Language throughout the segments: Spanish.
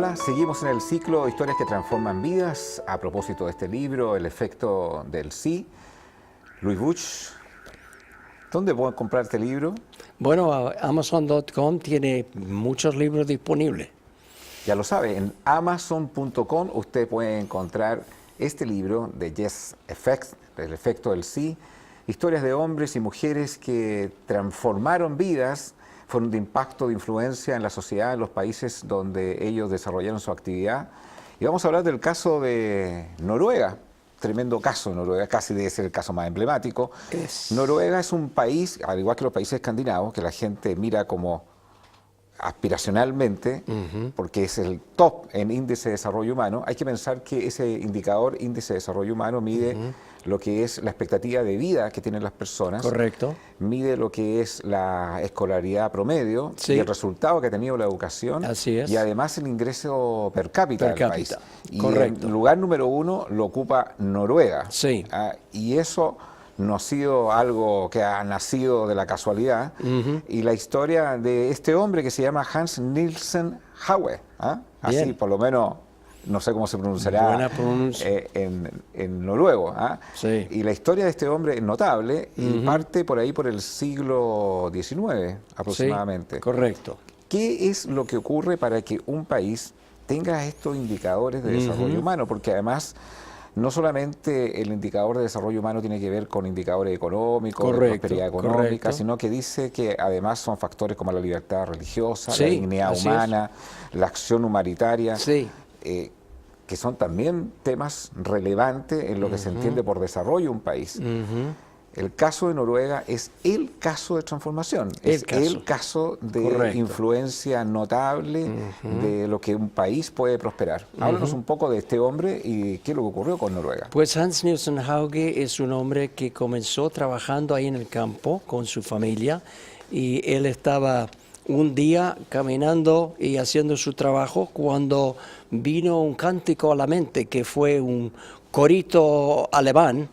Hola, seguimos en el ciclo Historias que transforman vidas. A propósito de este libro, El efecto del sí. Luis Buch, ¿dónde puedo comprar este libro? Bueno, Amazon.com tiene muchos libros disponibles. Ya lo sabe, en Amazon.com usted puede encontrar este libro de Yes Effects, El efecto del sí. Historias de hombres y mujeres que transformaron vidas, fueron de impacto, de influencia en la sociedad, en los países donde ellos desarrollaron su actividad. Y vamos a hablar del caso de Noruega. Tremendo caso, Noruega casi debe ser el caso más emblemático. Noruega es un país, al igual que los países escandinavos, que la gente mira como aspiracionalmente, porque es el top en índice de desarrollo humano. Hay que pensar que ese indicador, índice de desarrollo humano, mide lo que es la expectativa de vida que tienen las personas. Correcto. Mide lo que es la escolaridad promedio y el resultado que ha tenido la educación. Así es. Y además el ingreso per cápita del país. Correcto. Y el lugar número 1 lo ocupa Noruega. Sí. Y eso no ha sido algo que ha nacido de la casualidad. Y la historia de este hombre que se llama Hans Nielsen Hauge, así por lo menos, no sé cómo se pronunciará en noruego. Sí. Y la historia de este hombre es notable y parte por ahí por el siglo XIX aproximadamente. Sí, correcto. ¿Qué es lo que ocurre para que un país tenga estos indicadores de desarrollo humano? Porque además no solamente el indicador de desarrollo humano tiene que ver con indicadores económicos, de prosperidad económica, sino que dice que además son factores como la libertad religiosa, la dignidad humana, la acción humanitaria, que son también temas relevantes en lo que se entiende por desarrollo de un país. El caso de Noruega es el caso de transformación, es el caso de influencia notable de lo que un país puede prosperar. Háblanos un poco de este hombre y qué es lo que ocurrió con Noruega. Pues Hans Nielsen Hauge es un hombre que comenzó trabajando ahí en el campo con su familia y él estaba un día caminando y haciendo su trabajo cuando vino un cántico a la mente que fue un corito alemán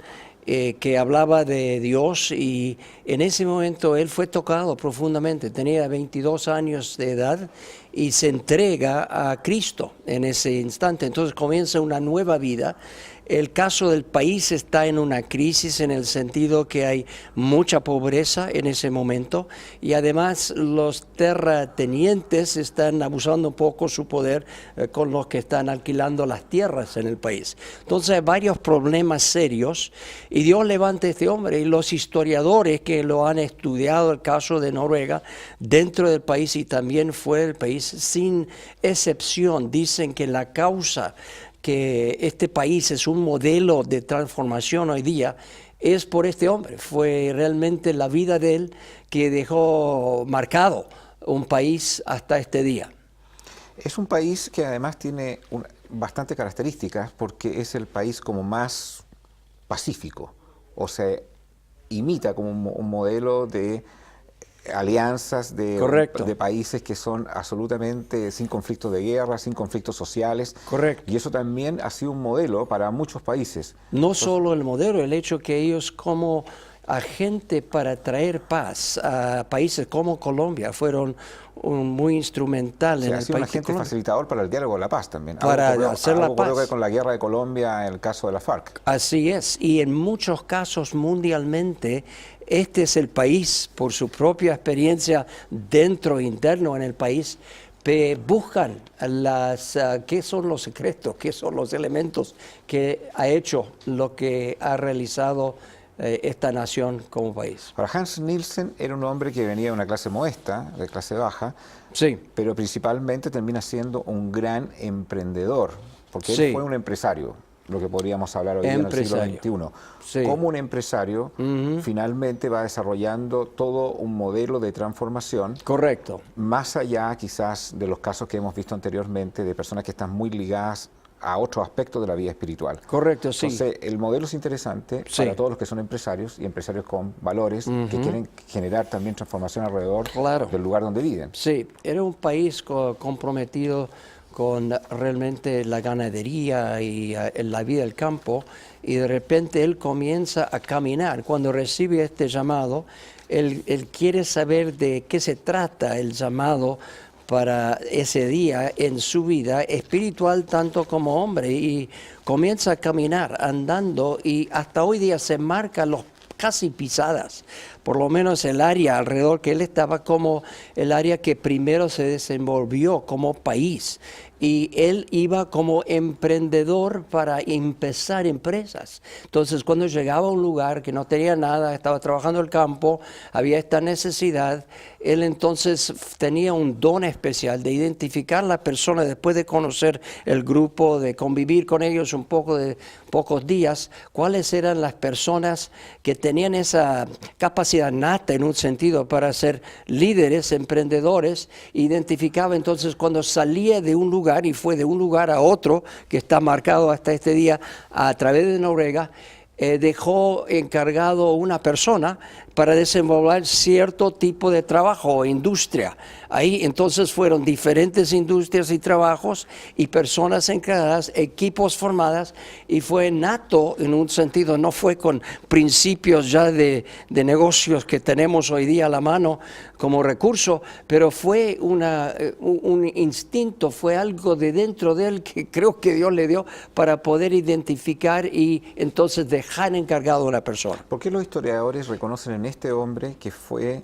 que hablaba de Dios, y en ese momento él fue tocado profundamente. Tenía 22 años de edad y se entrega a Cristo en ese instante. Entonces comienza una nueva vida. El caso del país está en una crisis en el sentido que hay mucha pobreza en ese momento y además los terratenientes están abusando un poco su poder con los que están alquilando las tierras en el país. Entonces hay varios problemas serios y Dios levanta a este hombre, y los historiadores que lo han estudiado el caso de Noruega dentro del país y también fuera del país, sin excepción, dicen que la causa que este país es un modelo de transformación hoy día es por este hombre. Fue realmente la vida de él que dejó marcado un país hasta este día. Es un país que además tiene bastantes características porque es el país como más pacífico, o se imita como un modelo de alianzas de países que son absolutamente sin conflictos de guerra, sin conflictos sociales. Y eso también ha sido un modelo para muchos países. No solo el modelo, el hecho que ellos como agente para traer paz a países como Colombia fueron muy instrumental en el país. Un agente facilitador para el diálogo de la paz también. Para hacer la paz. Ocurrió con la guerra de Colombia en el caso de la FARC. Así es, y en muchos casos mundialmente este es el país, por su propia experiencia dentro e interno en el país, buscan qué son los secretos, qué son los elementos que ha hecho lo que ha realizado esta nación como país. Ahora, Hans Nielsen era un hombre que venía de una clase modesta, de clase baja, pero principalmente termina siendo un gran emprendedor, porque él fue un empresario, lo que podríamos hablar hoy en el siglo XXI. Como un empresario, finalmente va desarrollando todo un modelo de transformación. Más allá quizás de los casos que hemos visto anteriormente de personas que están muy ligadas a otros aspectos de la vida espiritual. Entonces, el modelo es interesante para todos los que son empresarios y empresarios con valores que quieren generar también transformación alrededor del lugar donde viven. Sí, era un país comprometido con realmente la ganadería y la vida del campo, y de repente él comienza a caminar. Cuando recibe este llamado, él quiere saber de qué se trata el llamado para ese día en su vida espiritual tanto como hombre, y comienza a caminar andando, y hasta hoy día se marca los casi pisadas, por lo menos el área alrededor que él estaba, como el área que primero se desenvolvió como país. Y él iba como emprendedor para empezar empresas. Entonces, cuando llegaba a un lugar que no tenía nada, estaba trabajando el campo, había esta necesidad, él entonces tenía un don especial de identificar a la persona después de conocer el grupo, de convivir con ellos un poco de pocos días, cuáles eran las personas que tenían esa capacidad nata en un sentido para ser líderes, emprendedores. Identificaba entonces cuando salía de un lugar y fue de un lugar a otro, que está marcado hasta este día a través de Noruega, dejó encargado una persona para desenvolver cierto tipo de trabajo o industria. Ahí entonces fueron diferentes industrias y trabajos y personas encargadas, equipos formadas, y fue nato en un sentido, no fue con principios ya de negocios que tenemos hoy día a la mano como recurso, pero fue un instinto, fue algo de dentro de él que creo que Dios le dio para poder identificar y entonces dejar encargado a una persona. ¿Por qué los historiadores reconocen en este hombre que fue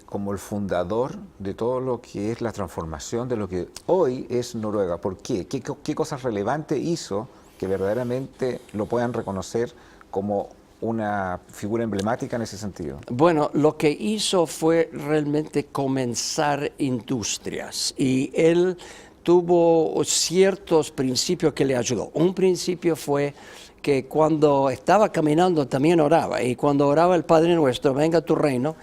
como el fundador de todo lo que es la transformación de lo que hoy es Noruega? ¿Por qué? ¿Qué cosas relevantes hizo que verdaderamente lo puedan reconocer como una figura emblemática en ese sentido? Bueno, lo que hizo fue realmente comenzar industrias, y él tuvo ciertos principios que le ayudó. Un principio fue que cuando estaba caminando también oraba, y cuando oraba el Padre Nuestro, venga tu reino,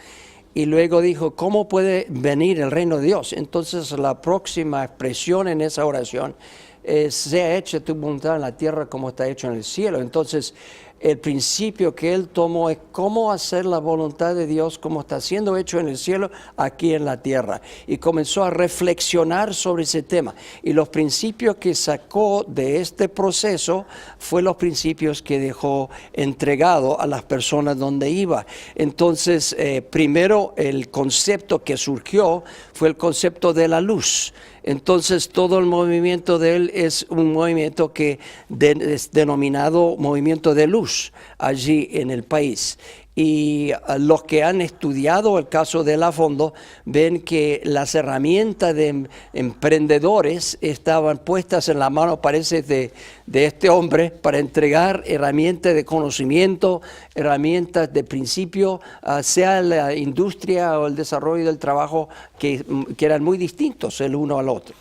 y luego dijo, ¿cómo puede venir el reino de Dios? Entonces la próxima expresión en esa oración sea hecha tu voluntad en la tierra como está hecho en el cielo. Entonces el principio que él tomó es cómo hacer la voluntad de Dios como está siendo hecho en el cielo, aquí en la tierra. Y comenzó a reflexionar sobre ese tema. Y los principios que sacó de este proceso fue los principios que dejó entregado a las personas donde iba. Entonces, primero el concepto que surgió fue el concepto de la luz. Entonces todo el movimiento de él es un movimiento que es denominado movimiento de luz allí en el país. Y los que han estudiado el caso de él a fondo ven que las herramientas de emprendedores estaban puestas en la mano, parece, de este hombre para entregar herramientas de conocimiento, herramientas de principio, sea la industria o el desarrollo del trabajo, que eran muy distintos el uno al otro.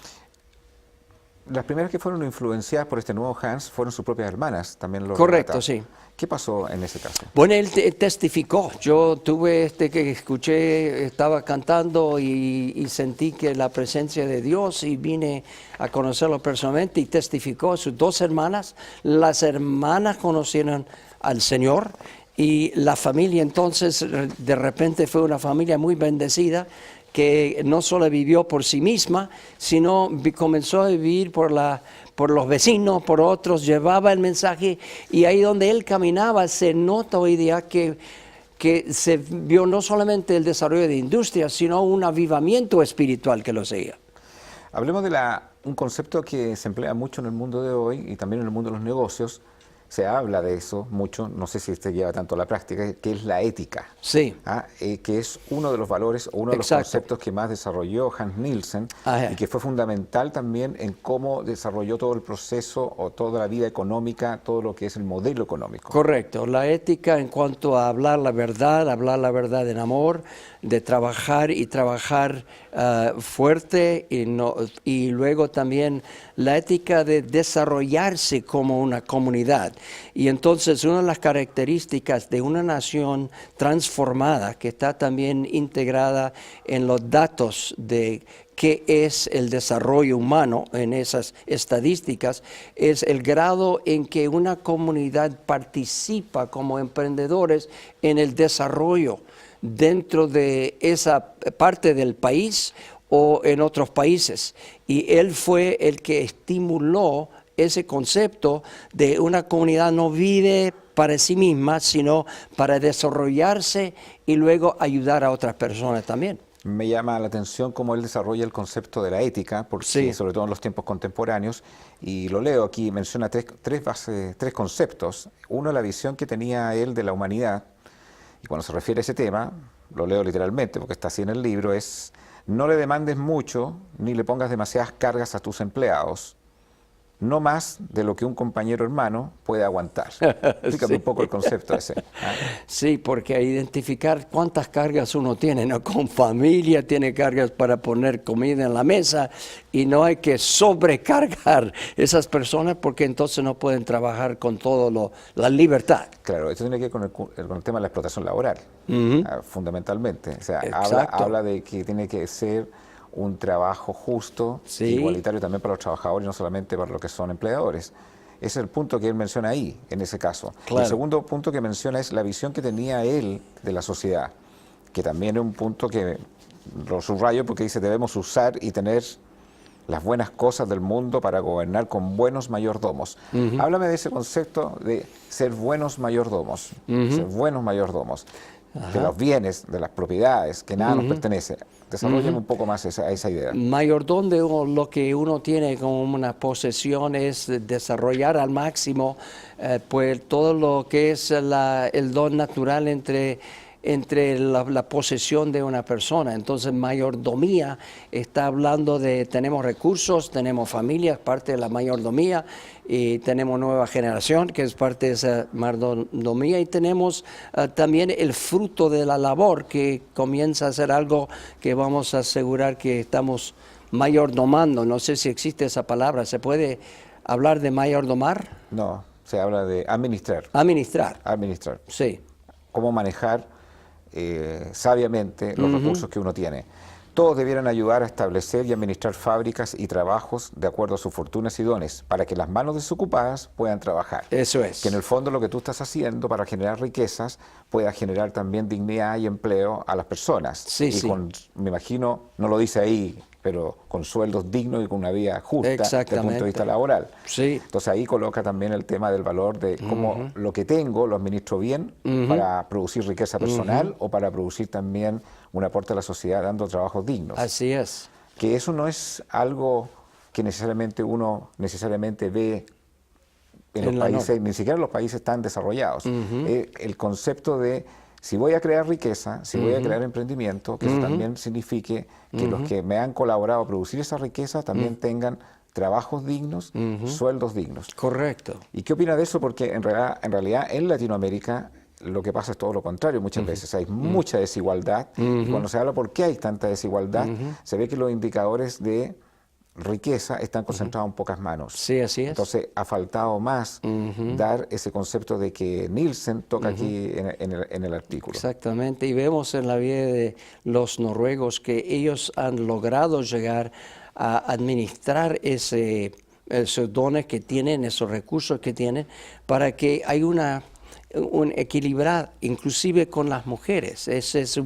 Las primeras que fueron influenciadas por este nuevo Hans fueron sus propias hermanas, también lo Correcto, relataron. sí. ¿Qué pasó en ese caso? Bueno, él testificó. Yo tuve que escuché, estaba cantando y sentí que la presencia de Dios, y vine a conocerlo personalmente, y testificó a sus dos hermanas. Las hermanas conocieron al Señor, y la familia entonces de repente fue una familia muy bendecida, que no solo vivió por sí misma, sino comenzó a vivir por los vecinos, por otros, llevaba el mensaje, y ahí donde él caminaba se nota hoy día que se vio no solamente el desarrollo de industrias, sino un avivamiento espiritual que lo seguía. Hablemos de un concepto que se emplea mucho en el mundo de hoy y también en el mundo de los negocios. Se habla de eso mucho, no sé si se lleva tanto a la práctica, que es la ética. Sí. Que es uno de los valores, uno de los conceptos que más desarrolló Hans Nielsen. Ajá. Y que fue fundamental también en cómo desarrolló todo el proceso o toda la vida económica, todo lo que es el modelo económico. Correcto, la ética en cuanto a hablar la verdad en amor, de trabajar y trabajar fuerte, y luego también la ética de desarrollarse como una comunidad. Y entonces una de las características de una nación transformada, que está también integrada en los datos de qué es el desarrollo humano en esas estadísticas, es el grado en que una comunidad participa como emprendedores en el desarrollo dentro de esa parte del país o en otros países. Y él fue el que estimuló ese concepto de una comunidad no vive para sí misma, sino para desarrollarse y luego ayudar a otras personas también. Me llama la atención cómo él desarrolla el concepto de la ética, porque Sí. sobre todo en los tiempos contemporáneos, y lo leo aquí, menciona tres conceptos. Uno, la visión que tenía él de la humanidad, y cuando se refiere a ese tema, lo leo literalmente porque está así en el libro, es: no le demandes mucho ni le pongas demasiadas cargas a tus empleados, no más de lo que un compañero hermano puede aguantar. Explícame Sí. un poco el concepto ese. ¿Ah? Sí, porque identificar cuántas cargas uno tiene, ¿no? Con familia tiene cargas para poner comida en la mesa y no hay que sobrecargar esas personas porque entonces no pueden trabajar con todo la libertad. Claro, esto tiene que ver con el tema de la explotación laboral, fundamentalmente. O sea, Exacto. habla de que tiene que ser un trabajo justo, Sí. igualitario también para los trabajadores, no solamente para los que son empleadores. Ese es el punto que él menciona ahí, en ese caso. Claro. El segundo punto que menciona es la visión que tenía él de la sociedad, que también es un punto que lo subrayo porque dice: debemos usar y tener las buenas cosas del mundo para gobernar con buenos mayordomos. Háblame de ese concepto de ser buenos mayordomos, ser buenos mayordomos, de los bienes, de las propiedades, que nada nos pertenece. Desarrollame un poco más esa idea. Mayordomo, lo que uno tiene como una posesión es desarrollar al máximo pues todo lo que es el don natural entre la posesión de una persona. Entonces, mayordomía está hablando de tenemos recursos, tenemos familias, parte de la mayordomía, y tenemos nueva generación, que es parte de esa mayordomía, y tenemos también el fruto de la labor, que comienza a ser algo que vamos a asegurar que estamos mayordomando. No sé si existe esa palabra. ¿Se puede hablar de mayordomar? No, se habla de administrar. Administrar. Administrar. Sí. Cómo manejar sabiamente los recursos que uno tiene. Todos debieran ayudar a establecer y administrar fábricas y trabajos de acuerdo a sus fortunas y dones, para que las manos desocupadas puedan trabajar. Eso es. Que en el fondo lo que tú estás haciendo para generar riquezas pueda generar también dignidad y empleo a las personas. Sí, y sí. me imagino, no lo dice ahí, pero con sueldos dignos y con una vida justa desde el punto de vista laboral. Sí. Entonces ahí coloca también el tema del valor de cómo lo que tengo lo administro bien para producir riqueza personal o para producir también un aporte a la sociedad dando trabajos dignos. Así es. Que eso no es algo que necesariamente uno ve en los países, ni siquiera en los países tan desarrollados. El concepto de: si voy a crear riqueza, si voy a crear emprendimiento, que eso también signifique que los que me han colaborado a producir esa riqueza también tengan trabajos dignos, sueldos dignos. Correcto. ¿Y qué opina de eso? Porque en realidad en Latinoamérica lo que pasa es todo lo contrario muchas veces. Hay mucha desigualdad y cuando se habla por qué hay tanta desigualdad, se ve que los indicadores de riqueza están concentrados en pocas manos. Sí, así es. Entonces ha faltado más dar ese concepto de que Nielsen toca aquí en el artículo. Exactamente, y vemos en la vida de los noruegos que ellos han logrado llegar a administrar esos dones que tienen, esos recursos que tienen, para que hay un equilibrar, inclusive con las mujeres. Ese es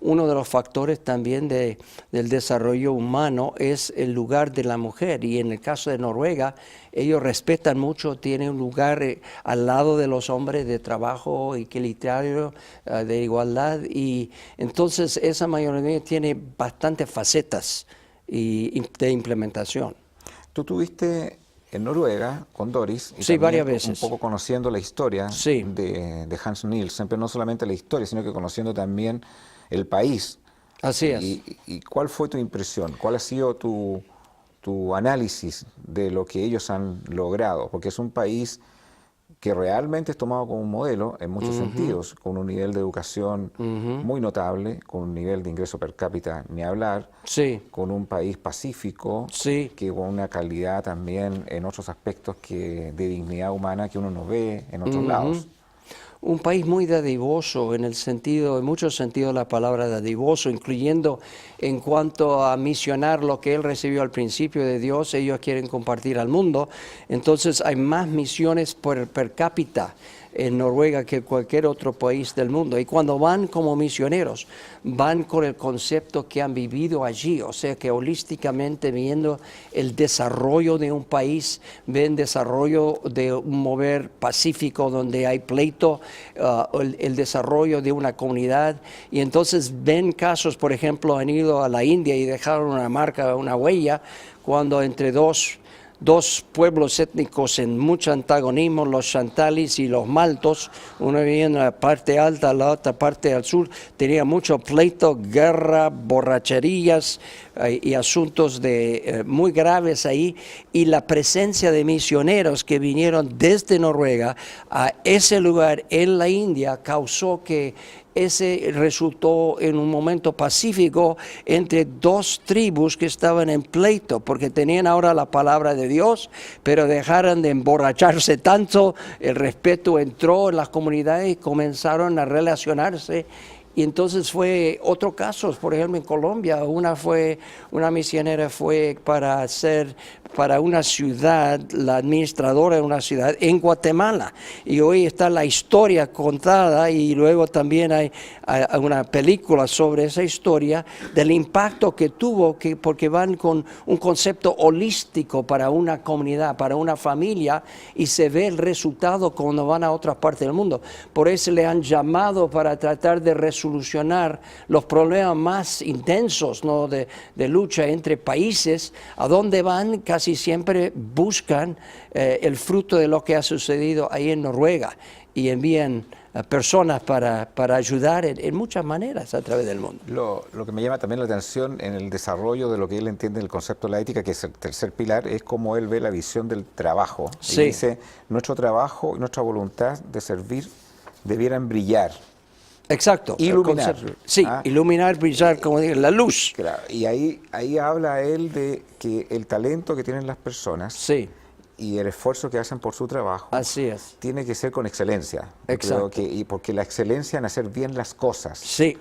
uno de los factores también del desarrollo humano, es el lugar de la mujer. Y en el caso de Noruega, ellos respetan mucho, tienen un lugar al lado de los hombres de trabajo equilibrado, de igualdad. Y entonces esa mayoría tiene bastantes facetas de implementación. Tú tuviste en Noruega con Doris, y Sí, también varias veces. un poco conociendo la historia Sí. de Hans Nielsen, pero no solamente la historia, sino que conociendo también el país. Así es. ¿Y cuál fue tu impresión? ¿Cuál ha sido tu análisis de lo que ellos han logrado? Porque es un país que realmente es tomado como un modelo en muchos sentidos, con un nivel de educación muy notable, con un nivel de ingreso per cápita ni hablar, Sí. con un país pacífico, Sí. que con una calidad también en otros aspectos de dignidad humana que uno no ve en otros lados. Un país muy dadivoso en muchos sentidos la palabra dadivoso, incluyendo en cuanto a misionar lo que él recibió al principio de Dios, ellos quieren compartir al mundo. Entonces hay más misiones per cápita en Noruega que cualquier otro país del mundo. Y cuando van como misioneros, van con el concepto que han vivido allí, o sea que holísticamente viendo el desarrollo de un país, ven desarrollo de un mover pacífico donde hay pleito, el desarrollo de una comunidad. Y entonces ven casos, por ejemplo, han ido a la India y dejaron una marca, una huella, cuando entre dos pueblos étnicos en mucho antagonismo, los chantalis y los maltos, uno vivía en la parte alta, la otra parte al sur, tenía mucho pleito, guerra, borracherías y asuntos muy graves ahí, y la presencia de misioneros que vinieron desde Noruega a ese lugar en la India causó que ese resultó en un momento pacífico entre dos tribus que estaban en pleito, porque tenían ahora la palabra de Dios, pero dejaron de emborracharse tanto, el respeto entró en las comunidades y comenzaron a relacionarse. Y entonces fue otro caso, por ejemplo en Colombia, una misionera fue para una ciudad, la administradora de una ciudad en Guatemala, y hoy está la historia contada, y luego también hay una película sobre esa historia del impacto que tuvo, porque van con un concepto holístico para una comunidad, para una familia, y se ve el resultado cuando van a otras partes del mundo. Por eso le han llamado para tratar de resolucionar los problemas más intensos, ¿no?, de lucha entre países. A dónde van, casi siempre buscan el fruto de lo que ha sucedido ahí en Noruega, y envían personas para ayudar en muchas maneras a través del mundo. Lo que me llama también la atención en el desarrollo de lo que él entiende del concepto de la ética, que es el tercer pilar, es cómo él ve la visión del trabajo. Sí. Y dice, nuestro trabajo y nuestra voluntad de servir debieran brillar. Exacto. Iluminar. Sí, iluminar, brillar, como digo, la luz. Claro, y ahí habla él de que el talento que tienen las personas, sí, y el esfuerzo que hacen por su trabajo, así es, tiene que ser con excelencia. Exacto. Y porque la excelencia en hacer bien las cosas, sí,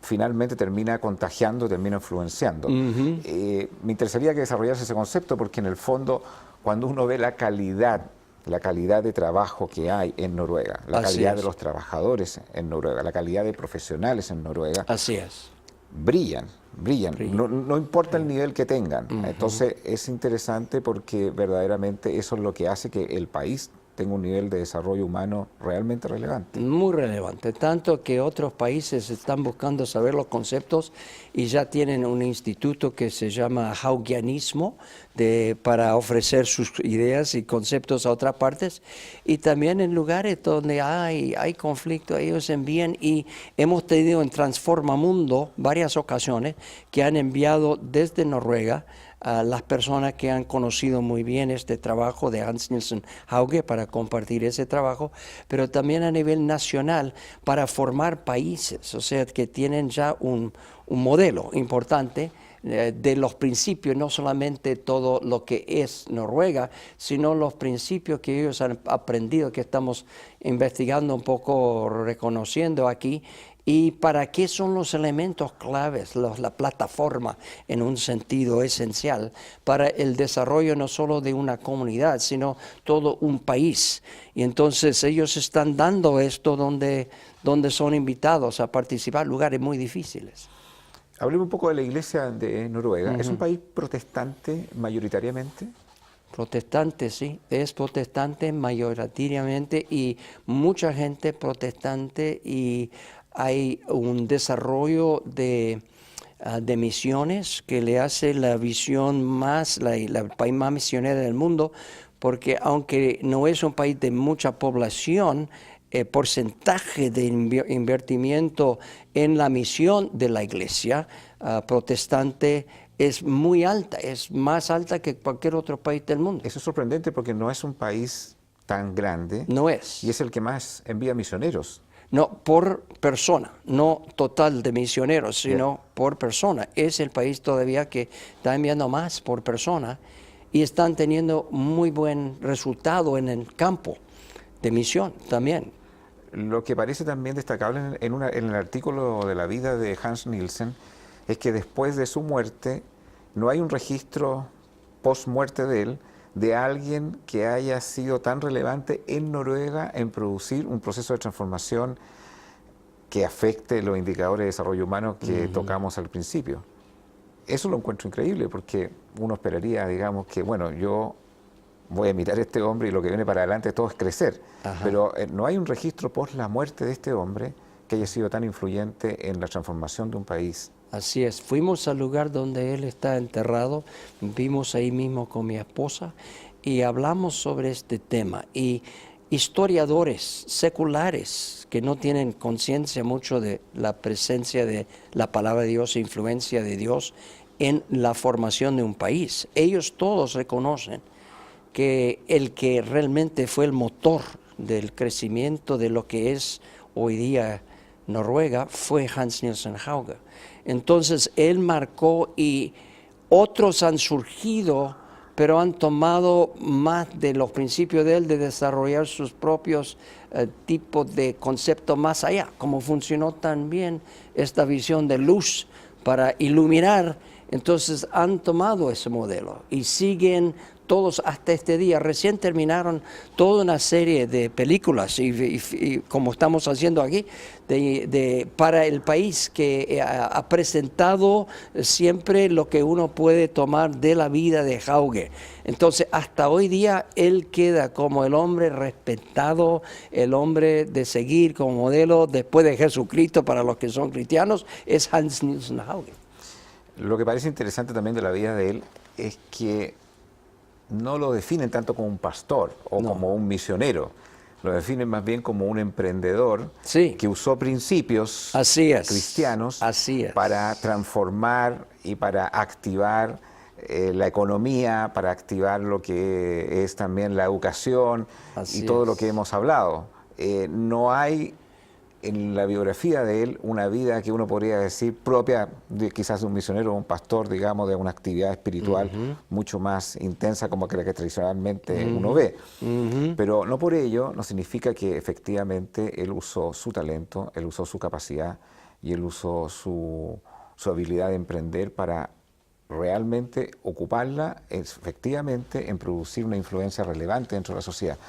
finalmente termina contagiando, termina influenciando. Me interesaría que desarrollase ese concepto, porque en el fondo, cuando uno ve la calidad de trabajo que hay en Noruega, la calidad de los trabajadores en Noruega, la calidad de profesionales en Noruega, así es, brillan. No importa el nivel que tengan. Entonces es interesante, porque verdaderamente eso es lo que hace que el país tenga un nivel de desarrollo humano realmente relevante. Muy relevante, tanto que otros países están buscando saber los conceptos y ya tienen un instituto que se llama Haugianismo para ofrecer sus ideas y conceptos a otras partes, y también en lugares donde hay conflicto ellos envían, y hemos tenido en Transforma Mundo varias ocasiones que han enviado desde Noruega a las personas que han conocido muy bien este trabajo de Hans Nielsen Hauge para compartir ese trabajo, pero también a nivel nacional para formar países, o sea, que tienen ya un modelo importante de los principios, no solamente todo lo que es Noruega, sino los principios que ellos han aprendido, que estamos investigando un poco, reconociendo aquí. ¿Y para qué son los elementos claves, la plataforma en un sentido esencial para el desarrollo no solo de una comunidad, sino todo un país? Y entonces ellos están dando esto donde son invitados a participar, lugares muy difíciles. Hablemos un poco de la iglesia de Noruega. ¿Es un país protestante mayoritariamente? Protestante, sí, es protestante mayoritariamente, y mucha gente protestante, y hay un desarrollo de misiones que le hace la visión más, el país más misionero del mundo, porque aunque no es un país de mucha población, el porcentaje de invertimiento en la misión de la iglesia protestante es muy alta, es más alta que cualquier otro país del mundo. Eso es sorprendente, porque no es un país tan grande. No es. Y es el que más envía misioneros. No, por persona, no total de misioneros, sino por persona. Es el país todavía que está enviando más por persona, y están teniendo muy buen resultado en el campo de misión también. Lo que parece también destacable en el artículo de la vida de Hans Nielsen es que después de su muerte no hay un registro post-muerte de él de alguien que haya sido tan relevante en Noruega en producir un proceso de transformación que afecte los indicadores de desarrollo humano que tocamos al principio. Eso lo encuentro increíble, porque uno esperaría, digamos, que bueno, yo voy a imitar a este hombre y lo que viene para adelante todo es crecer. Ajá. Pero no hay un registro post la muerte de este hombre que haya sido tan influyente en la transformación de un país. Así es, fuimos al lugar donde él está enterrado, vimos ahí mismo con mi esposa y hablamos sobre este tema. Y historiadores seculares que no tienen conciencia mucho de la presencia de la palabra de Dios e influencia de Dios en la formación de un país, ellos todos reconocen que el que realmente fue el motor del crecimiento de lo que es hoy día Noruega fue Hans Nielsen Hauge. Entonces él marcó y otros han surgido, pero han tomado más de los principios de él de desarrollar sus propios tipos de conceptos más allá, como funcionó también esta visión de luz para iluminar. Entonces han tomado ese modelo y siguen todos hasta este día. Recién terminaron toda una serie de películas y como estamos haciendo aquí, para el país que ha presentado siempre lo que uno puede tomar de la vida de Hauge. Entonces hasta hoy día él queda como el hombre respetado, el hombre de seguir como modelo después de Jesucristo para los que son cristianos, es Hans Nielsen Hauge. Lo que parece interesante también de la vida de él es que no lo definen tanto como un pastor o como un misionero, lo definen más bien como un emprendedor que usó principios cristianos para transformar y para activar la economía, para activar lo que es también la educación y todo lo que hemos hablado. No hay en la biografía de él una vida que uno podría decir propia de quizás de un misionero o un pastor, digamos, de una actividad espiritual mucho más intensa como que la que tradicionalmente uno ve. Pero no por ello no significa que efectivamente él usó su talento, él usó su capacidad y él usó su habilidad de emprender para realmente ocuparla efectivamente en producir una influencia relevante dentro de la sociedad.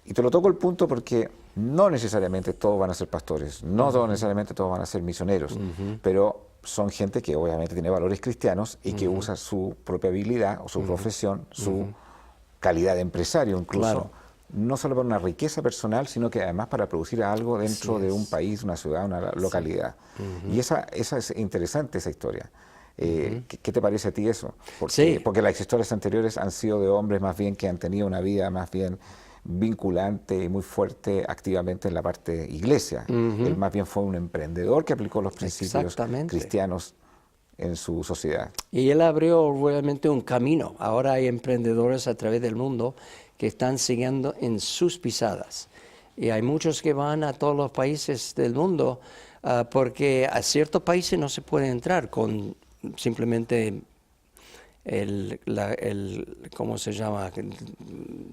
Y te lo toco el punto porque no necesariamente todos van a ser pastores, no todos necesariamente todos van a ser misioneros, pero son gente que obviamente tiene valores cristianos y que usa su propia habilidad o su profesión, su calidad de empresario incluso, no solo para una riqueza personal, sino que además para producir algo dentro de un país, una ciudad, una localidad. Y esa es interesante, esa historia. ¿Qué te parece a ti eso? Porque las historias anteriores han sido de hombres más bien que han tenido una vida más bien vinculante y muy fuerte activamente en la parte iglesia. Él más bien fue un emprendedor que aplicó los principios cristianos en su sociedad. Y él abrió realmente un camino. Ahora hay emprendedores a través del mundo que están siguiendo en sus pisadas. Y hay muchos que van a todos los países del mundo porque a ciertos países no se puede entrar con simplemente ¿cómo se llama?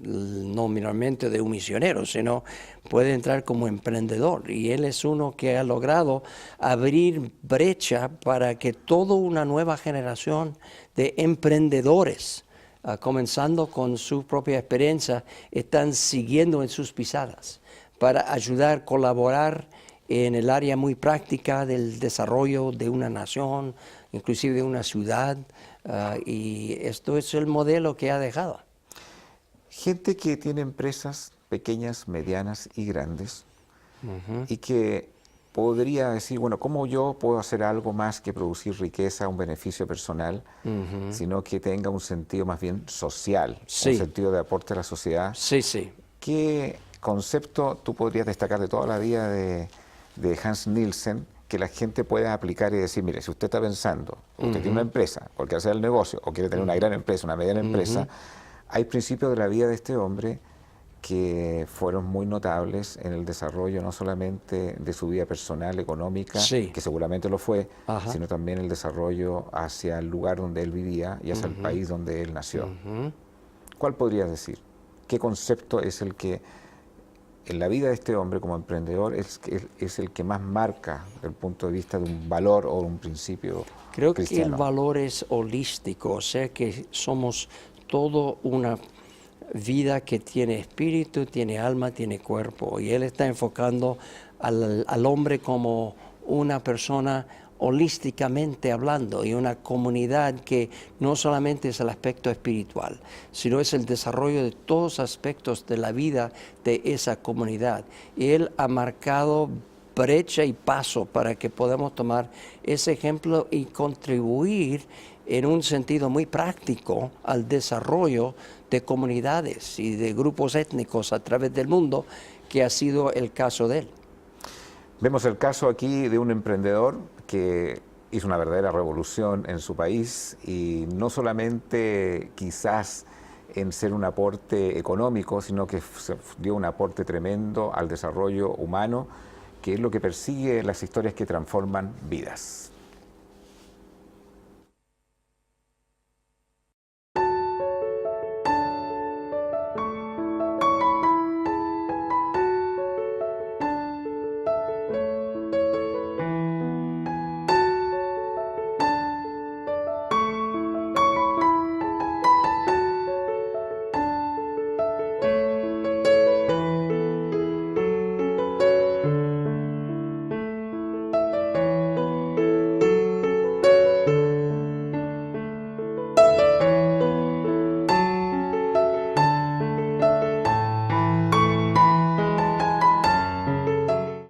Nominalmente de un misionero, sino puede entrar como emprendedor. Y él es uno que ha logrado abrir brecha para que toda una nueva generación de emprendedores, comenzando con su propia experiencia, están siguiendo en sus pisadas para ayudar, colaborar en el área muy práctica del desarrollo de una nación, inclusive de una ciudad. Y esto es el modelo que ha dejado. Gente que tiene empresas pequeñas, medianas y grandes y que podría decir, bueno, ¿cómo yo puedo hacer algo más que producir riqueza, un beneficio personal, sino que tenga un sentido más bien social, un sentido de aporte a la sociedad? ¿Qué concepto tú podrías destacar de toda la vida de Hans Nielsen que la gente pueda aplicar y decir, mire, si usted está pensando, usted tiene una empresa, o quiere hacer el negocio, o quiere tener una gran empresa, una mediana empresa, hay principios de la vida de este hombre que fueron muy notables en el desarrollo no solamente de su vida personal, económica, que seguramente lo fue, sino también el desarrollo hacia el lugar donde él vivía y hacia el país donde él nació. ¿Cuál podrías decir? ¿Qué concepto es el que en la vida de este hombre como emprendedor es el que más marca desde el punto de vista de un valor o un principio Creo cristiano? Que el valor es holístico, o sea que somos todo una vida que tiene espíritu, tiene alma, tiene cuerpo, y él está enfocando al hombre como una persona holísticamente hablando, y una comunidad que no solamente es el aspecto espiritual, sino es el desarrollo de todos los aspectos de la vida de esa comunidad. Y Él ha marcado brecha y paso para que podamos tomar ese ejemplo y contribuir en un sentido muy práctico al desarrollo de comunidades y de grupos étnicos a través del mundo, que ha sido el caso de él. Vemos el caso aquí de un emprendedor que hizo una verdadera revolución en su país, y no solamente quizás en ser un aporte económico, sino que dio un aporte tremendo al desarrollo humano, que es lo que persigue las historias que transforman vidas.